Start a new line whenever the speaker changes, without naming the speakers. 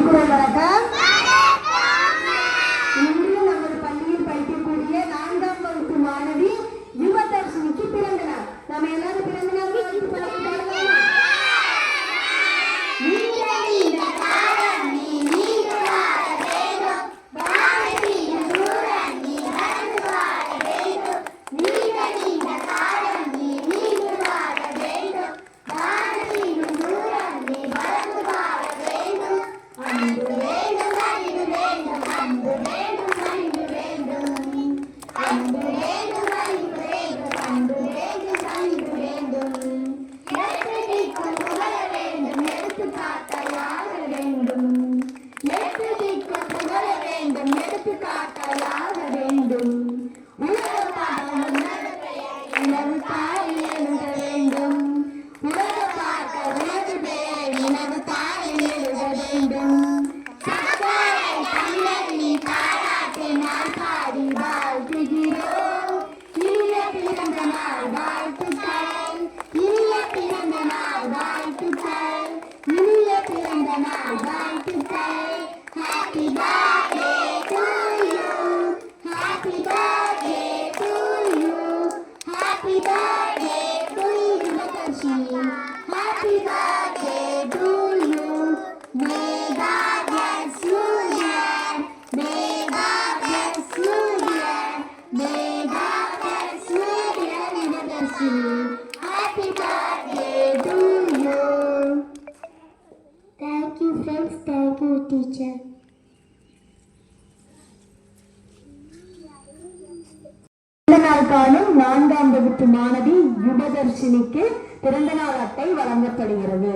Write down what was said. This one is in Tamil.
திருக்குறள் வணக்கம். இன்று நமது பள்ளியில் படிக்கக்கூடிய 4ஆம் வகுப்பு மாணவி யுவதர்ஷினிக்கு பிறந்த நாள். நம்ம எல்லாரும் பிறந்த நாள் வாழ்த்து பாடலாம். Happy birthday to you. Thank you friends, thank you teacher. பிறந்தநாள் காணும் 4ஆம் வகுப்பு மாணவி யுவதர்ஷினிக்கு பிறந்தநாள் அட்டை வழங்கப்படுகிறது.